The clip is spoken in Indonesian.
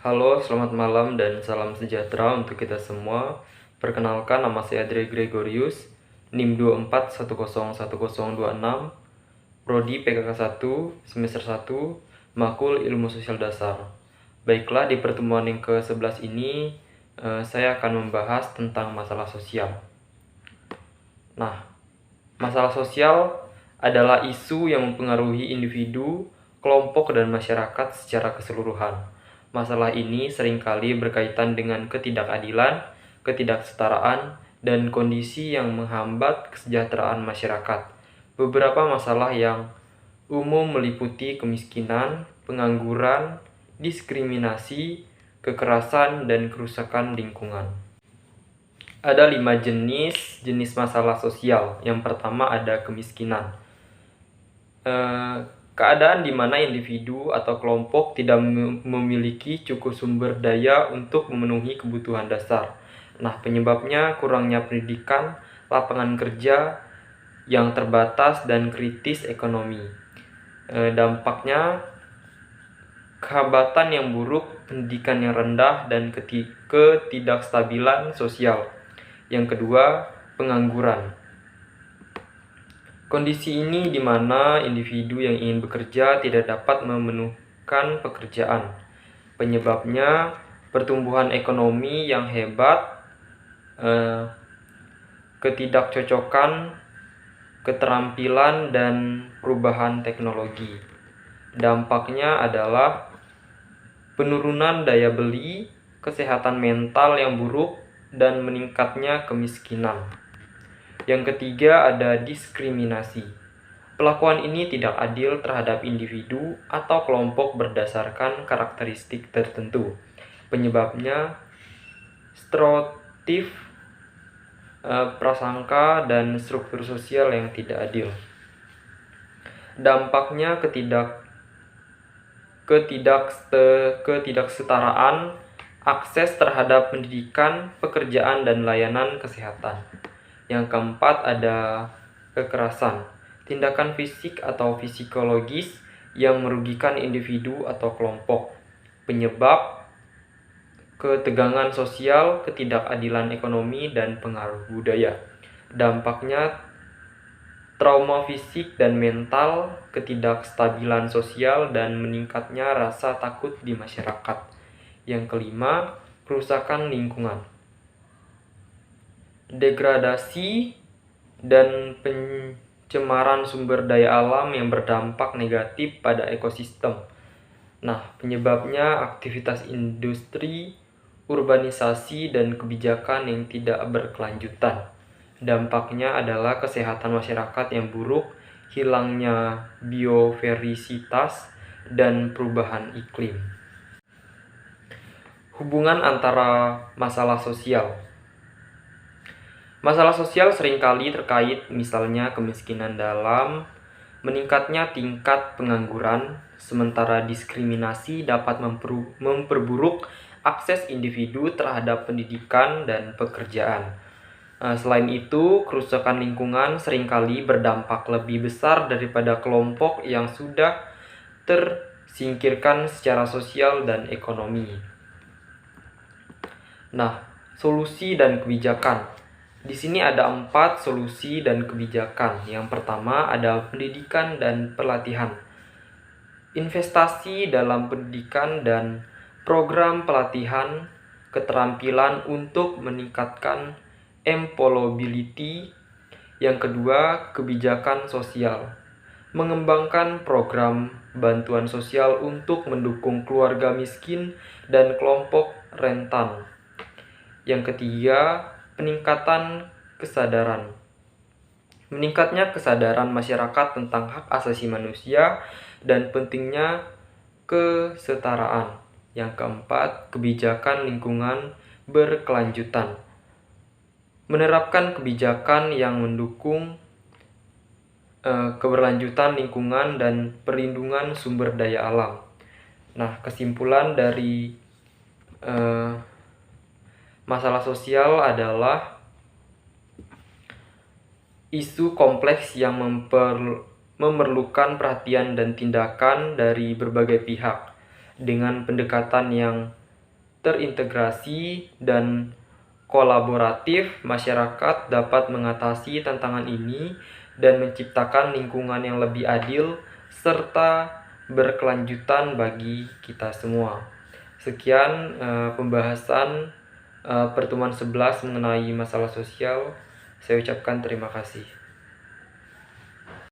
Halo, selamat malam dan salam sejahtera untuk kita semua. Perkenalkan, nama saya Andre Gregorius, NIM 24101026, Prodi PKK 1, semester 1, Makul Ilmu Sosial Dasar. Baiklah, di pertemuan yang ke-11 ini, saya akan membahas tentang masalah sosial. Nah, masalah sosial adalah isu yang mempengaruhi individu, kelompok, dan masyarakat secara keseluruhan. Masalah ini seringkali berkaitan dengan ketidakadilan, ketidaksetaraan, dan kondisi yang menghambat kesejahteraan masyarakat. Beberapa masalah yang umum meliputi kemiskinan, pengangguran, diskriminasi, kekerasan, dan kerusakan lingkungan. Ada 5 jenis masalah sosial. Yang pertama ada kemiskinan. Keadaan di mana individu atau kelompok tidak memiliki cukup sumber daya untuk memenuhi kebutuhan dasar. Nah, penyebabnya kurangnya pendidikan, lapangan kerja yang terbatas, dan kritis ekonomi. Dampaknya kehambatan yang buruk, pendidikan yang rendah, dan ketidakstabilan sosial. Yang kedua, pengangguran. Kondisi ini di mana individu yang ingin bekerja tidak dapat memenuhkan pekerjaan. Penyebabnya pertumbuhan ekonomi yang hebat, ketidakcocokan, keterampilan, dan perubahan teknologi. Dampaknya adalah penurunan daya beli, kesehatan mental yang buruk, dan meningkatnya kemiskinan. Yang ketiga ada diskriminasi. Perlakuan ini tidak adil terhadap individu atau kelompok berdasarkan karakteristik tertentu. Penyebabnya stereotip, prasangka, dan struktur sosial yang tidak adil. Dampaknya ketidaksetaraan, akses terhadap pendidikan, pekerjaan, dan layanan kesehatan. Yang keempat ada kekerasan, tindakan fisik atau psikologis yang merugikan individu atau kelompok. Penyebab ketegangan sosial, ketidakadilan ekonomi, dan pengaruh budaya. Dampaknya trauma fisik dan mental, ketidakstabilan sosial, dan meningkatnya rasa takut di masyarakat. Yang kelima, kerusakan lingkungan. Degradasi dan pencemaran sumber daya alam yang berdampak negatif pada ekosistem. Nah, penyebabnya aktivitas industri, urbanisasi, dan kebijakan yang tidak berkelanjutan. Dampaknya adalah kesehatan masyarakat yang buruk, hilangnya biodiversitas, dan perubahan iklim. Hubungan antara masalah sosial. Masalah sosial seringkali terkait misalnya kemiskinan dalam meningkatnya tingkat pengangguran, sementara diskriminasi dapat memperburuk akses individu terhadap pendidikan dan pekerjaan. Selain itu, kerusakan lingkungan seringkali berdampak lebih besar daripada kelompok yang sudah tersingkirkan secara sosial dan ekonomi. Nah, solusi dan kebijakan. Di sini ada 4 solusi dan kebijakan. Yang pertama ada pendidikan dan pelatihan. Investasi dalam pendidikan dan program pelatihan keterampilan untuk meningkatkan employability. Yang kedua, kebijakan sosial. Mengembangkan program bantuan sosial untuk mendukung keluarga miskin dan kelompok rentan. Yang ketiga, peningkatan kesadaran. Meningkatnya kesadaran masyarakat tentang hak asasi manusia dan pentingnya kesetaraan. Yang keempat, kebijakan lingkungan berkelanjutan. Menerapkan kebijakan yang mendukung keberlanjutan lingkungan dan perlindungan sumber daya alam. Nah, kesimpulan dari masalah sosial adalah isu kompleks yang memerlukan perhatian dan tindakan dari berbagai pihak dengan pendekatan yang terintegrasi, dan kolaboratif, masyarakat dapat mengatasi tantangan ini dan menciptakan lingkungan yang lebih adil serta berkelanjutan bagi kita semua. Sekian pembahasan pertemuan 11 mengenai masalah sosial. Saya ucapkan terima kasih.